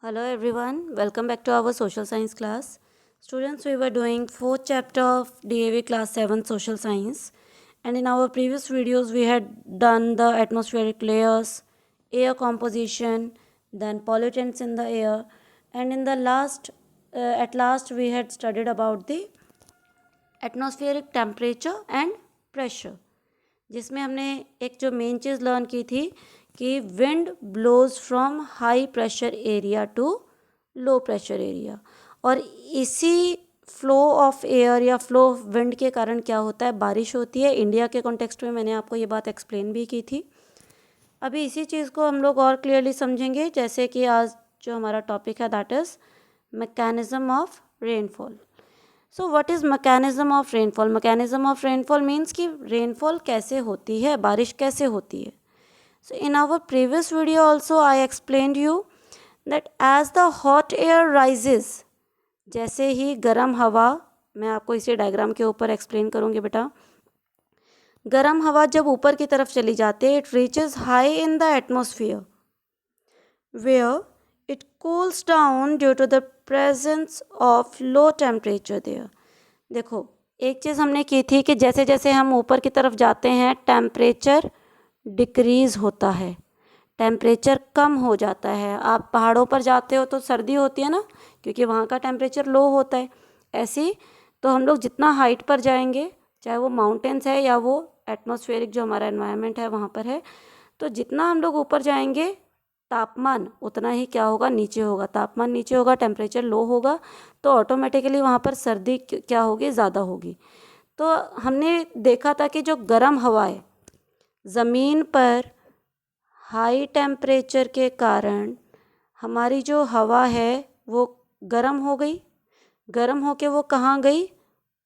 Hello everyone, welcome back to our social science class. Students, we were doing fourth chapter of DAV class 7 social science, and in our previous videos we had done the atmospheric layers, air composition, then pollutants in the air, and in the at last we had studied about the atmospheric temperature and pressure, जिसमें हमने एक जो main चीज़ learn की थी कि wind blows from high pressure area to low pressure area, और इसी flow of air या फ्लो ऑफ विंड के कारण क्या होता है, बारिश होती है। इंडिया के कॉन्टेक्स्ट में मैंने आपको ये बात एक्सप्लेन भी की थी। अभी इसी चीज़ को हम लोग और क्लियरली समझेंगे, जैसे कि आज जो हमारा टॉपिक है that is mechanism of rainfall. So what is mechanism of rainfall? Mechanism of rainfall means कि रेनफॉल कैसे होती है, बारिश कैसे होती है। So in our previous video also I explained you that as the hot air rises, जैसे ही गर्म हवा, मैं आपको इसी डायग्राम के ऊपर एक्सप्लेन करूँगी बेटा, गर्म हवा जब ऊपर की तरफ चली जाती है, it reaches high in the atmosphere where it cools down due to the presence of low temperature there। देखो, एक चीज़ हमने की थी कि जैसे जैसे हम ऊपर की तरफ जाते हैं टेम्परेचर डिक्रीज़ होता है, टेम्परेचर कम हो जाता है। आप पहाड़ों पर जाते हो तो सर्दी होती है ना, क्योंकि वहाँ का टेम्परेचर लो होता है। ऐसे ही तो हम लोग जितना हाइट पर जाएंगे, चाहे वो माउंटेन्स है या वो एटमॉस्फेरिक जो हमारा एनवायरनमेंट है वहाँ पर है, तो जितना हम लोग ऊपर जाएंगे तापमान उतना ही क्या होगा, नीचे होगा। तापमान नीचे होगा, टेम्परेचर लो होगा, तो ऑटोमेटिकली वहाँ पर सर्दी क्या होगी, ज़्यादा होगी। तो हमने देखा था कि जो गर्म हवा है ज़मीन पर हाई टेम्परेचर के कारण हमारी जो हवा है वो गर्म हो गई, गर्म होके वो कहाँ गई,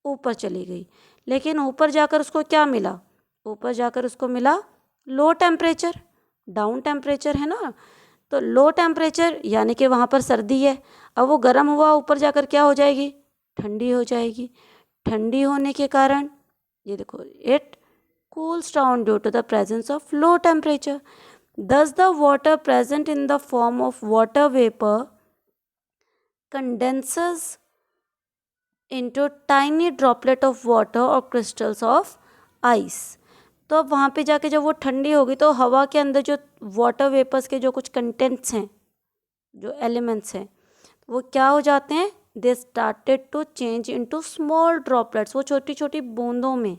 ऊपर चली गई। लेकिन ऊपर जाकर उसको क्या मिला, ऊपर जाकर उसको मिला लो टेम्परेचर, डाउन टेम्परेचर है ना। तो लो टेम्परेचर यानी कि वहाँ पर सर्दी है। अब वो गर्म हुआ ऊपर जाकर क्या हो जाएगी, ठंडी हो जाएगी। ठंडी होने के कारण ये देखो, it cools down due to the presence of low temperature. Thus the water present in the form of water vapor condenses into tiny droplet of water or crystals of ice। तो अब वहाँ पे जाके जब वो ठंडी होगी तो हवा के अंदर जो वाटर वेपर्स के जो कुछ कंटेंट्स हैं, जो एलिमेंट्स हैं, वो क्या हो जाते हैं, they started to change into small droplets. वो छोटी छोटी बूंदों में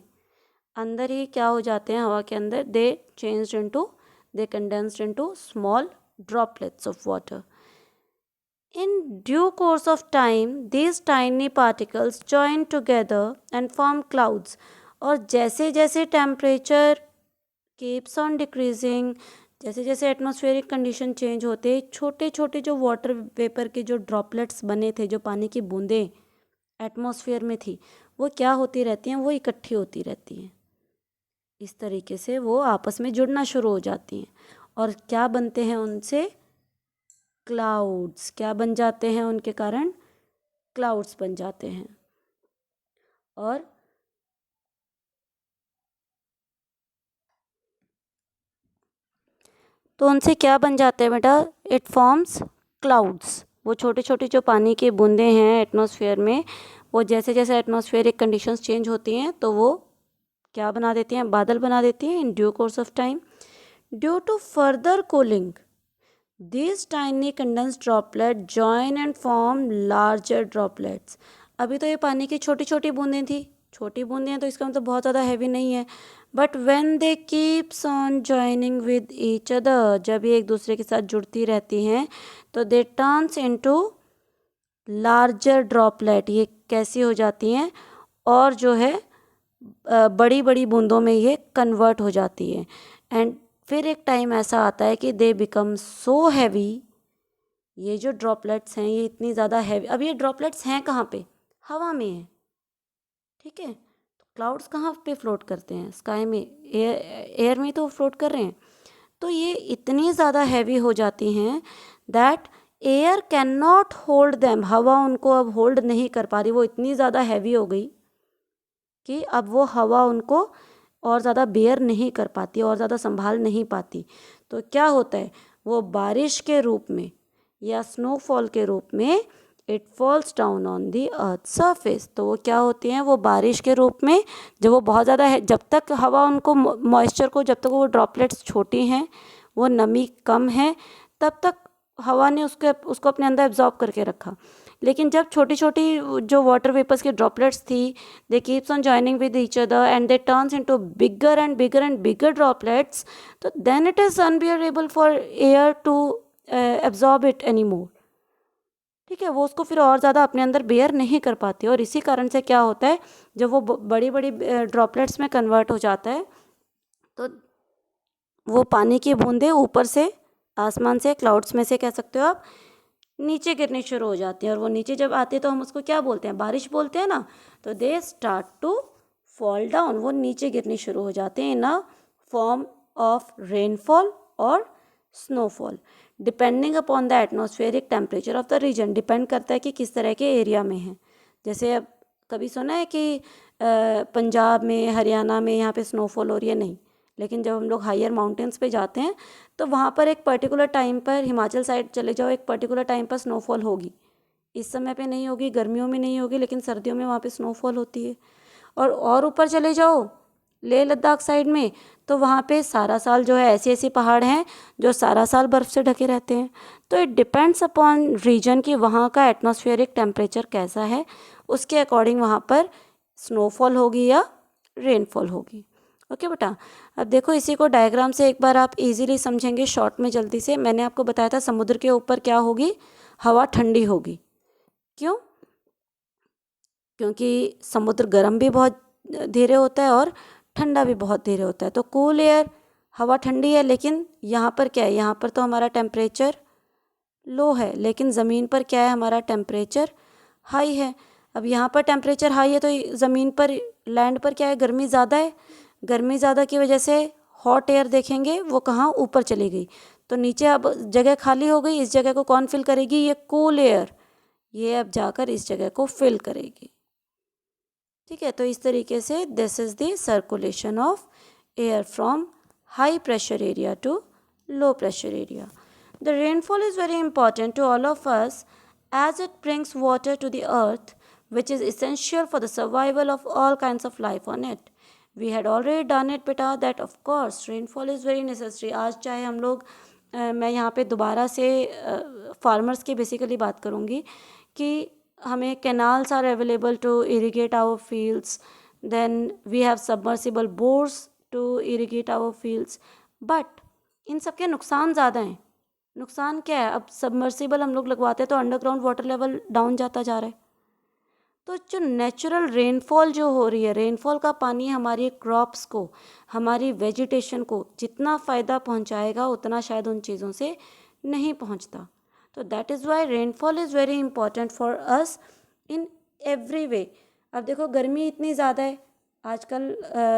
अंदर ही क्या हो जाते हैं, हवा के अंदर, they condensed into small droplets of water. In due course of time, these tiny particles join together and form clouds। और जैसे जैसे टेम्परेचर कीप्स ऑन डिक्रीजिंग, जैसे जैसे एटमॉस्फेरिक कंडीशन चेंज होते, छोटे छोटे जो वाटर वेपर के जो ड्रॉपलेट्स बने थे, जो पानी की बूंदें एटमॉस्फेयर में थी, वो क्या होती रहती हैं, वो इकट्ठी होती रहती हैं। इस तरीके से वो आपस में जुड़ना शुरू हो जाती हैं और क्या बनते हैं उनसे, क्लाउड्स। क्या बन जाते हैं उनके कारण, क्लाउड्स बन जाते हैं। और तो उनसे क्या बन जाते हैं बेटा, इट फॉर्म्स क्लाउड्स। वो छोटे छोटे जो पानी की बूंदें हैं एटमॉस्फेयर में, वो जैसे जैसे एटमॉस्फेरिक कंडीशंस चेंज होती हैं तो वो क्या बना देती हैं, बादल बना देती हैं। In due course of time, due to further cooling, these tiny condensed droplets join and form larger droplets। अभी तो ये पानी की छोटी छोटी बूंदें थी, छोटी बूंदें हैं तो इसका मतलब बहुत ज़्यादा हैवी नहीं है। But when they keeps on joining with each other, जब ये एक दूसरे के साथ जुड़ती रहती हैं तो दे टर्न्स इनटू लार्जर ड्रॉपलेट। ये कैसी हो जाती हैं, और जो है बड़ी बड़ी बूंदों में ये कन्वर्ट हो जाती है। एंड फिर एक टाइम ऐसा आता है कि दे बिकम सो हैवी, ये जो ड्रॉपलेट्स हैं ये इतनी ज़्यादा हैवी। अब ये ड्रॉपलेट्स हैं कहाँ पे, हवा में है, ठीक है। तो क्लाउड्स कहाँ पे फ्लोट करते हैं, स्काई में, एयर में तो फ्लोट कर रहे हैं। तो ये इतनी ज़्यादा हैवी हो जाती हैं that air can not hold them, हवा उनको अब होल्ड नहीं कर पा रही। वो इतनी ज़्यादा हैवी हो गई कि अब वो हवा उनको और ज़्यादा बेयर नहीं कर पाती, और ज़्यादा संभाल नहीं पाती। तो क्या होता है, वो बारिश के रूप में या स्नोफॉल के रूप में it falls down on the earth surface. तो वो क्या होती हैं, वो बारिश के रूप में जब वो बहुत ज़्यादा है, जब तक हवा उनको मॉइस्चर को, जब तक वो ड्रॉपलेट्स छोटी हैं, वो नमी कम है, तब तक हवा ने उसको अपने अंदर एब्जॉर्ब करके रखा। लेकिन जब छोटी छोटी जो वाटर वेपर्स की ड्रॉपलेट्स थी, they keeps on joining with each other and they turns into bigger and bigger and bigger droplets, तो then it is unbearable for air to absorb it any more. ठीक है, वो उसको फिर और ज़्यादा अपने अंदर बेयर नहीं कर पाती, और इसी कारण से क्या होता है, जब वो बड़ी बड़ी ड्रॉपलेट्स में कन्वर्ट हो जाता है, तो वो पानी की बूंदें ऊपर से, आसमान से, क्लाउड्स में से कह सकते हो आप, नीचे गिरनी शुरू हो जाती हैं। और वो नीचे जब आते हैं तो हम उसको क्या बोलते हैं, बारिश बोलते हैं ना। तो they start to fall down, वो नीचे गिरनी शुरू हो जाते हैं in a form of rainfall और snowfall, depending upon the atmospheric temperature of the region. Depend करता है कि किस तरह के एरिया में है। जैसे अब कभी सुना है कि पंजाब में, हरियाणा में यहाँ पे स्नोफॉल हो रही है, नहीं। लेकिन जब हम लोग हायर माउंटेन्स पे जाते हैं तो वहाँ पर एक पर्टिकुलर टाइम पर, हिमाचल साइड चले जाओ, एक पर्टिकुलर टाइम पर स्नोफॉल होगी। इस समय पे नहीं होगी, गर्मियों में नहीं होगी, लेकिन सर्दियों में वहाँ पे स्नोफॉल होती है। और ऊपर चले जाओ लेह लद्दाख साइड में, तो वहाँ पे सारा साल जो है ऐसे ऐसे पहाड़ हैं जो सारा साल बर्फ़ से ढके रहते हैं। तो इट डिपेंड्स अपॉन रीजन कि वहाँ का एटमॉस्फेरिक टेम्परेचर कैसा है, उसके अकॉर्डिंग वहाँ पर स्नोफॉल होगी या रेनफॉल होगी। ओके बेटा, अब देखो इसी को डायग्राम से एक बार आप इजीली समझेंगे शॉर्ट में जल्दी से। मैंने आपको बताया था समुद्र के ऊपर क्या होगी, हवा ठंडी होगी। क्यों? क्योंकि समुद्र गर्म भी बहुत धीरे होता है और ठंडा भी बहुत धीरे होता है। तो कूल एयर, हवा ठंडी है, लेकिन यहाँ पर क्या है, यहाँ पर तो हमारा टेम्परेचर लो है, लेकिन ज़मीन पर क्या है, हमारा टेम्परेचर हाई है। अब यहाँ पर टेम्परेचर हाई है तो ज़मीन पर, लैंड पर क्या है, गर्मी ज़्यादा है। गर्मी ज़्यादा की वजह से हॉट एयर देखेंगे वो कहाँ, ऊपर चली गई। तो नीचे अब जगह खाली हो गई, इस जगह को कौन फिल करेगी, ये कूल एयर, ये अब जाकर इस जगह को फिल करेगी। ठीक है, तो इस तरीके से this is the circulation of air from high pressure area to low pressure area. The rainfall is very important to all of us as it brings water to the earth, which is essential for the survival of all kinds of life on it. We had already done it beta that of course rainfall is very necessary. आज चाहे हम लोग मैं यहाँ पे दोबारा से farmers की बेसिकली बात करूँगी कि हमें canals are available to irrigate our fields, then we have submersible bores to irrigate our fields, but in सब के नुकसान ज़्यादा हैं। नुकसान क्या है, अब सबमर्सिबल हम लोग लगवाते हैं तो अंडरग्राउंड वाटर लेवल डाउन जाता जा रहा है। तो जो नेचुरल रेनफॉल जो हो रही है, रेनफॉल का पानी हमारी क्रॉप्स को, हमारी वेजिटेशन को जितना फ़ायदा पहुंचाएगा उतना शायद उन चीज़ों से नहीं पहुंचता। तो that is why rainfall is very important for us in every way. अब देखो गर्मी इतनी ज़्यादा है आजकल,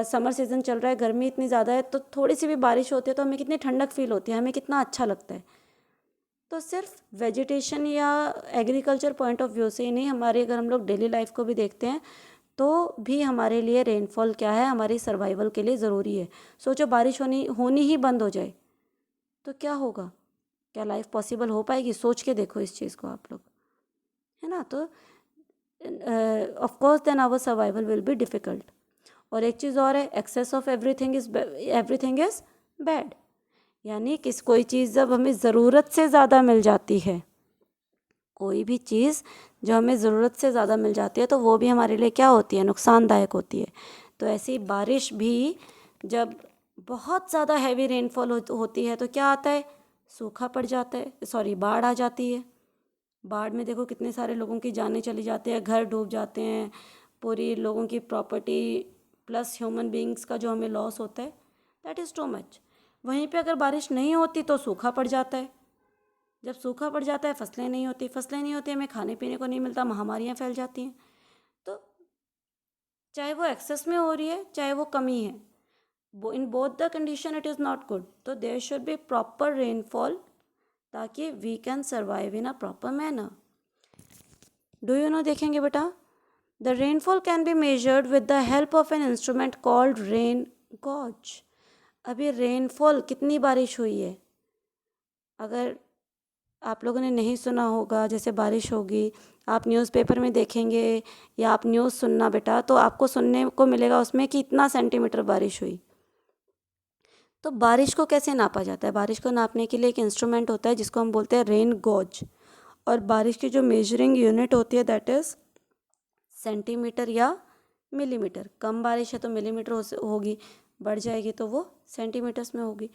समर सीज़न चल रहा है, गर्मी इतनी ज़्यादा है, तो थोड़ी सी भी बारिश होती है तो हमें कितनी ठंडक फील होती है, हमें कितना अच्छा लगता है। तो सिर्फ वेजिटेशन या एग्रीकल्चर पॉइंट ऑफ व्यू से ही नहीं, हमारे अगर हम लोग डेली लाइफ को भी देखते हैं तो भी हमारे लिए रेनफॉल क्या है, हमारी सर्वाइवल के लिए ज़रूरी है। सोचो बारिश होनी ही बंद हो जाए तो क्या होगा, क्या लाइफ पॉसिबल हो पाएगी? सोच के देखो इस चीज़ को आप लोग, है ना। तो of course then our survival will be difficult. और एक चीज़ और है, excess of everything is bad. यानी कोई चीज़ जब हमें ज़रूरत से ज़्यादा मिल जाती है, कोई भी चीज़ जो हमें ज़रूरत से ज़्यादा मिल जाती है तो वो भी हमारे लिए क्या होती है, नुकसानदायक होती है। तो ऐसी बारिश भी जब बहुत ज़्यादा हैवी रेनफॉल होती है तो क्या आता है, सूखा पड़ जाता है, सॉरी बाढ़ आ जाती है। बाढ़ में देखो कितने सारे लोगों की जानें चली जाती है, घर डूब जाते हैं, पूरी लोगों की प्रॉपर्टी प्लस ह्यूमन बीइंग्स का जो हमें लॉस होता है, दैट इज़ टू मच। वहीं पे अगर बारिश नहीं होती तो सूखा पड़ जाता है। जब सूखा पड़ जाता है फसलें नहीं होती, हमें खाने पीने को नहीं मिलता, महामारियाँ फैल जाती हैं। तो चाहे वो एक्सेस में हो रही है चाहे वो कमी है, वो in both the condition it is not good. तो there should be proper rainfall ताकि we can survive in a proper manner. Do you know, देखेंगे बेटा, the rainfall can be measured with the help of an instrument called rain gauge. अभी rainfall कितनी बारिश हुई है, अगर आप लोगों ने नहीं सुना होगा, जैसे बारिश होगी, आप न्यूज़पेपर में देखेंगे या आप न्यूज़ सुनना बेटा, तो आपको सुनने को मिलेगा उसमें कि इतना सेंटीमीटर बारिश हुई। तो बारिश को कैसे नापा जाता है? बारिश को नापने के लिए एक इंस्ट्रूमेंट होता है जिसको हम बोलते हैं रेन गॉज, और बारिश की जो मेजरिंग यूनिट होती है दैट इज़ सेंटीमीटर या मिलीमीटर। कम बारिश है तो मिलीमीटर होगी, बढ़ जाएगी तो वो सेंटीमीटर्स में होगी।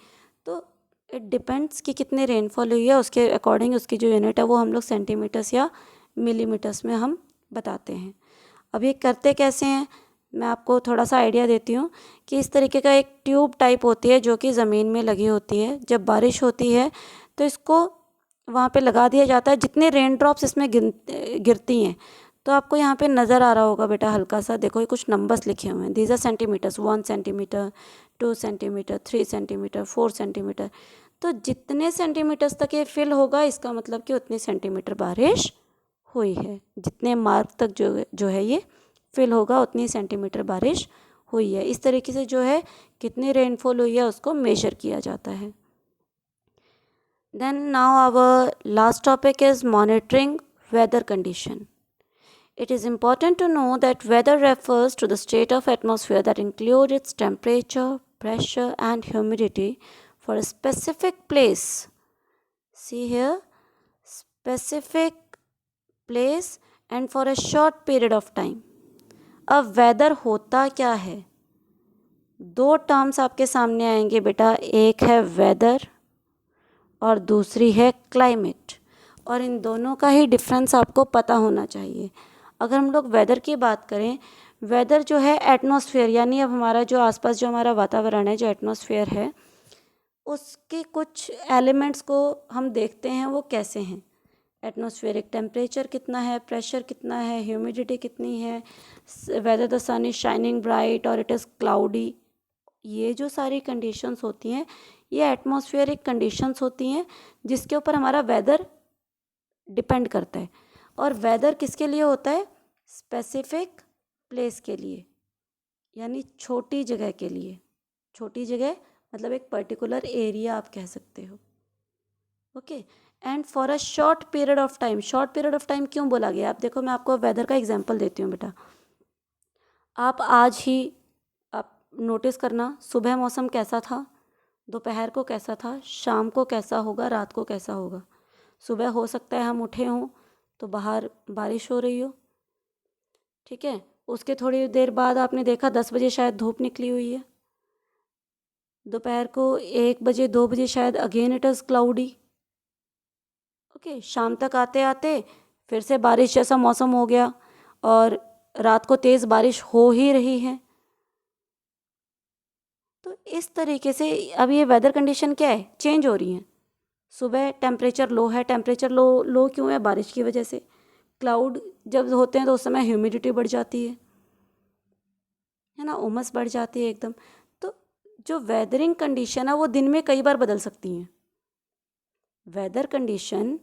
तो इट डिपेंड्स कि कितने रेनफॉल हुई है, उसके अकॉर्डिंग उसकी जो यूनिट है वो हम लोग सेंटीमीटर्स या मिलीमीटर्स में हम बताते हैं। अब ये करते कैसे हैं, मैं आपको थोड़ा सा आइडिया देती हूँ कि इस तरीके का एक ट्यूब टाइप होती है जो कि ज़मीन में लगी होती है। जब बारिश होती है तो इसको वहाँ पे लगा दिया जाता है, जितने रेन ड्रॉप्स इसमें गिरती हैं। तो आपको यहाँ पे नज़र आ रहा होगा बेटा, हल्का सा देखो, ये कुछ नंबर्स लिखे हुए हैं। These are centimetres, 1 centimetre, 2 centimetre, 3 centimetre, 4 centimetre. तो जितने सेंटीमीटर्स तक ये फिल होगा, इसका मतलब कि उतनी सेंटीमीटर बारिश हुई है। जितने मार्क तक जो है ये फिल होगा, उतनी सेंटीमीटर बारिश हुई है। इस तरीके से जो है कितनी रेनफॉल हुई है उसको मेजर किया जाता है। Then now our last topic is monitoring weather condition. It is important to know that weather refers to the state of atmosphere that includes its temperature, pressure and humidity for a specific place. See here, specific place and for a short period of time. अब weather होता क्या है? दो terms आपके सामने आएंगे बेटा, एक है वेदर और दूसरी है क्लाइमेट, और इन दोनों का ही डिफरेंस आपको पता होना चाहिए। अगर हम लोग वेदर की बात करें, वेदर जो है एटमॉस्फेयर, यानी अब हमारा जो आसपास जो हमारा वातावरण है, जो एटमॉस्फेयर है, उसके कुछ एलिमेंट्स को हम देखते हैं वो कैसे हैं। एटमॉस्फेरिक टेम्परेचर कितना है, प्रेशर कितना है, ह्यूमिडिटी कितनी है, whether the sun is shining bright और इट इज़ क्लाउडी। ये जो सारी कंडीशंस होती हैं, ये एटमॉस्फेरिक कंडीशंस होती हैं जिसके ऊपर हमारा वेदर डिपेंड करता है। और वेदर किसके लिए होता है? स्पेसिफिक प्लेस के लिए, यानी छोटी जगह के लिए। छोटी जगह मतलब एक पर्टिकुलर एरिया आप कह सकते हो। Okay, and for a short period of time. Short period of time क्यों बोला गया? आप देखो, मैं आपको वेदर का एग्जांपल देती हूँ बेटा। आप आज ही आप नोटिस करना, सुबह मौसम कैसा था, दोपहर को कैसा था, शाम को कैसा होगा, रात को कैसा होगा। सुबह हो सकता है हम उठे हों तो बाहर बारिश हो रही हो, ठीक है, उसके थोड़ी देर बाद आपने देखा 10 बजे शायद धूप निकली हुई है, दोपहर को 1 बजे 2 बजे शायद again it is cloudy. Okay, शाम तक आते आते फिर से बारिश जैसा मौसम हो गया और रात को तेज़ बारिश हो ही रही है। तो इस तरीके से अब ये वेदर कंडीशन क्या है, चेंज हो रही हैं। सुबह टेम्परेचर लो है, टेम्परेचर लो क्यों है? बारिश की वजह से। क्लाउड जब होते हैं तो उस समय ह्यूमिडिटी बढ़ जाती है ना, उमस बढ़ जाती है एकदम। तो जो वेदरिंग कंडीशन है वो दिन में कई बार बदल सकती हैं। वेदर कंडीशन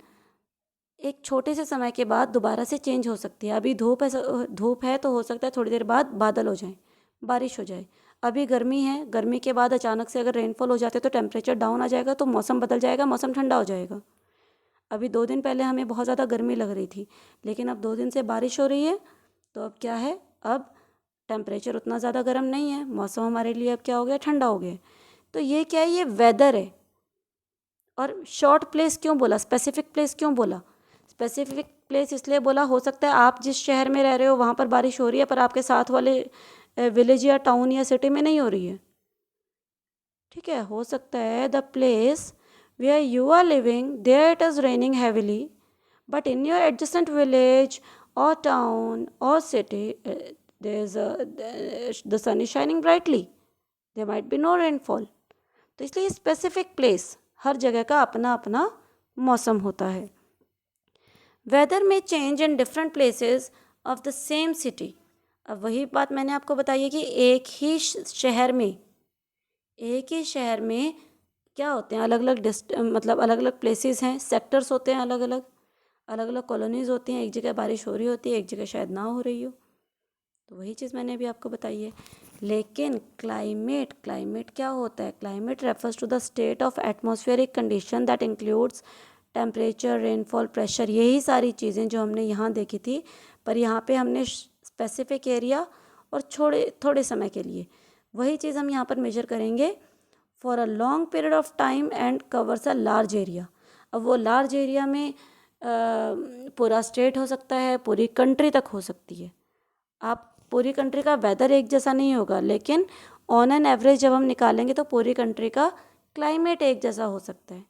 एक छोटे से समय के बाद दोबारा से चेंज हो सकती है। अभी धूप है तो हो सकता है थोड़ी देर बाद बादल हो जाए, बारिश हो जाए। अभी गर्मी है, गर्मी के बाद अचानक से अगर रेनफॉल हो जाते तो टेम्परेचर डाउन आ जाएगा, तो मौसम बदल जाएगा, मौसम ठंडा हो जाएगा। अभी 2 दिन पहले हमें बहुत ज़्यादा गर्मी लग रही थी, लेकिन अब 2 दिन से बारिश हो रही है, तो अब क्या है, अब टेम्परेचर उतना ज़्यादा गर्म नहीं है, मौसम हमारे लिए अब क्या हो गया, ठंडा हो गया। तो ये क्या है, ये वेदर है। और शॉर्ट प्लेस क्यों बोला, स्पेसिफिक प्लेस क्यों बोला? स्पेसिफिक प्लेस इसलिए बोला, हो सकता है आप जिस शहर में रह रहे हो वहाँ पर बारिश हो रही है, पर आपके साथ वाले विलेज या टाउन या सिटी में नहीं हो रही है, ठीक है। हो सकता है the place where you are living, there it is raining heavily, but in your adjacent village or town or city, the sun is shining brightly, there might be no rainfall. तो इसलिए स्पेसिफिक प्लेस, हर जगह का अपना अपना मौसम होता है। Weather में change in different places of the same city. अब वही बात मैंने आपको बताई है कि एक ही शहर में क्या होते हैं, अलग अलग मतलब अलग अलग प्लेसेस हैं, सेक्टर्स होते हैं, अलग अलग कॉलोनीज़ होती हैं। एक जगह बारिश हो रही होती है, एक जगह शायद ना हो रही हो। तो वही चीज़ मैंने अभी आपको बताई है। लेकिन क्लाइमेट क्या होता है? Climate refers to the state of atmospheric condition that includes temperature, rainfall, pressure, यही सारी चीज़ें जो हमने यहाँ देखी थी, पर यहाँ पे हमने स्पेसिफिक एरिया और थोड़े समय के लिए, वही चीज़ हम यहाँ पर मेजर करेंगे for a long period of time and covers a large area. अब वो लार्ज एरिया में पूरा स्टेट हो सकता है, पूरी कंट्री तक हो सकती है। आप पूरी कंट्री का वेदर एक जैसा नहीं होगा, लेकिन ऑन एन एवरेज जब हम निकालेंगे तो पूरी कंट्री का क्लाइमेट एक जैसा हो सकता है।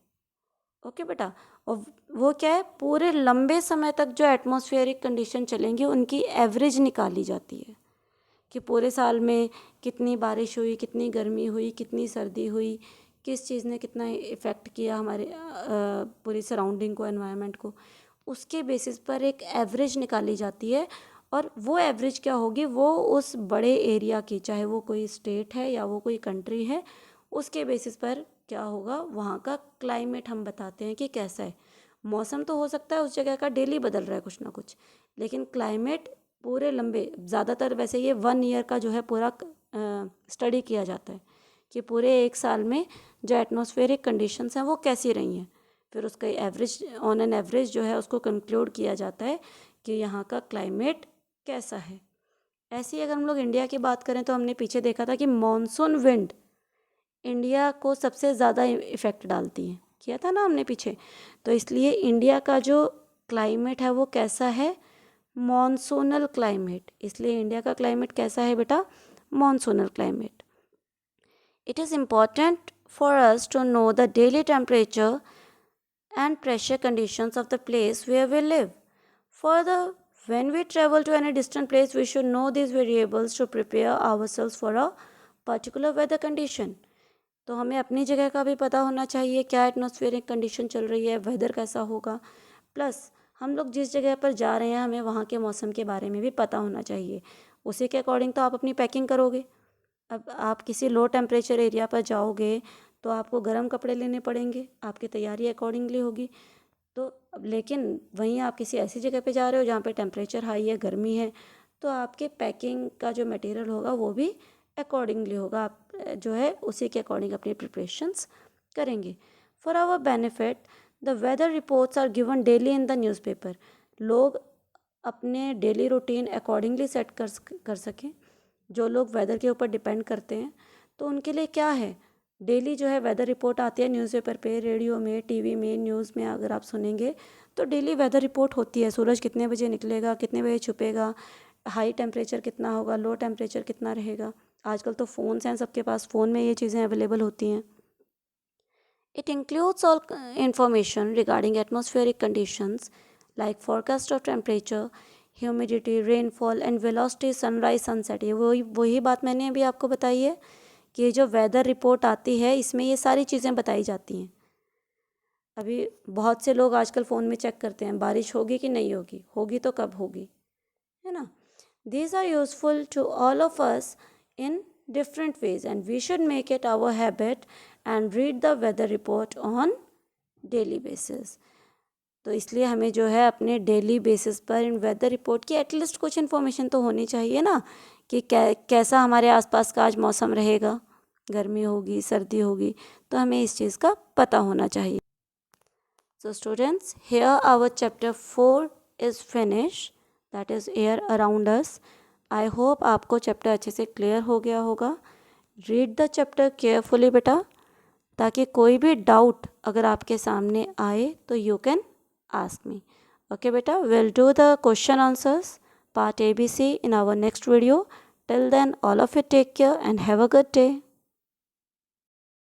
ओके बेटा, और वो क्या है, पूरे लंबे समय तक जो एटमॉस्फेरिक कंडीशन चलेंगी उनकी एवरेज निकाली जाती है कि पूरे साल में कितनी बारिश हुई, कितनी गर्मी हुई, कितनी सर्दी हुई, किस चीज़ ने कितना इफ़ेक्ट किया हमारे पूरी सराउंडिंग को, एनवायरनमेंट को। उसके बेसिस पर एक एवरेज निकाली जाती है, और वो एवरेज क्या होगी, वो उस बड़े एरिया की, चाहे वो कोई स्टेट है या वो कोई कंट्री है, उसके बेसिस पर क्या होगा, वहाँ का क्लाइमेट हम बताते हैं कि कैसा है। मौसम तो हो सकता है उस जगह का डेली बदल रहा है कुछ ना कुछ, लेकिन क्लाइमेट पूरे लंबे, ज़्यादातर वैसे ये 1 ईयर का जो है पूरा स्टडी किया जाता है कि पूरे एक साल में जो एटमॉस्फेरिक कंडीशंस हैं वो कैसी रही हैं, फिर उसका एवरेज, ऑन एन एवरेज जो है उसको कंक्लूड किया जाता है कि यहाँ का क्लाइमेट कैसा है। ऐसे ही अगर हम लोग इंडिया की बात करें तो हमने पीछे देखा था कि मॉनसून विंड इंडिया को सबसे ज़्यादा इफ़ेक्ट डालती है, किया था ना हमने पीछे। तो इसलिए इंडिया का जो क्लाइमेट है वो कैसा है, मॉनसूनल क्लाइमेट। इसलिए इंडिया का क्लाइमेट कैसा है बेटा, monsoonal climate. It is important for us to know the daily temperature and pressure conditions of the place where we live. Further, when we travel to any distant place, we should know these variables to prepare ourselves for a particular weather condition. तो हमें अपनी जगह का भी पता होना चाहिए, क्या एटमॉस्फेरिक कंडीशन चल रही है, वेदर कैसा होगा, प्लस हम लोग जिस जगह पर जा रहे हैं हमें वहाँ के मौसम के बारे में भी पता होना चाहिए। उसी के अकॉर्डिंग तो आप अपनी पैकिंग करोगे। अब आप किसी लो टेम्परेचर एरिया पर जाओगे तो आपको गर्म कपड़े लेने पड़ेंगे, आपकी तैयारी अकॉर्डिंगली होगी। तो लेकिन वहीं आप किसी ऐसी जगह पे जा रहे हो जहाँ पे टेम्परेचर हाई है, गर्मी है, तो आपके पैकिंग का जो मटेरियल होगा वो भी अकॉर्डिंगली होगा। आप जो है उसी के अकॉर्डिंग अपनी प्रिपरेशंस करेंगे। For our benefit, the weather reports are given daily in the newspaper. लोग अपने डेली रूटीन अकॉर्डिंगली सेट कर सकें। जो लोग वेदर के ऊपर डिपेंड करते हैं तो उनके लिए क्या है, डेली जो है वेदर रिपोर्ट आती है न्यूज़पेपर पे, रेडियो में, टीवी में, न्यूज़ में अगर आप सुनेंगे तो डेली वेदर रिपोर्ट होती है। सूरज कितने बजे निकलेगा, कितने बजे छुपेगा, हाई टेम्परेचर कितना होगा, लो टेम्परेचर कितना रहेगा। आजकल तो फ़ोन्स हैं सबके पास, फ़ोन में ये चीज़ें अवेलेबल होती हैं। It includes all information regarding atmospheric conditions like forecast of temperature, humidity, rainfall and velocity, sunrise, sunset. ये वही बात मैंने अभी आपको बताई है कि ये जो वेदर रिपोर्ट आती है इसमें ये सारी चीज़ें बताई जाती हैं। अभी बहुत से लोग आजकल फ़ोन में चेक करते हैं बारिश होगी कि नहीं होगी, होगी तो कब होगी, है ना। These are useful to all of us in different ways and we should make it our habit and read the weather report on daily basis. तो इसलिए हमें जो है अपने डेली बेसिस पर इन वेदर रिपोर्ट की एटलीस्ट कुछ इन्फॉर्मेशन तो होनी चाहिए ना, कि कैसा हमारे आसपास का आज मौसम रहेगा, गर्मी होगी, सर्दी होगी, तो हमें इस चीज़ का पता होना चाहिए। So students, here our chapter 4 is finish, that is air around us. I hope आपको चैप्टर अच्छे से क्लियर हो गया होगा। रीड द चैप्टर केयरफुली बेटा, ताकि कोई भी डाउट अगर आपके सामने आए तो you can ask me. Okay beta, we'll do the question answers part ABC in our next video. Till then, all of you take care and have a good day.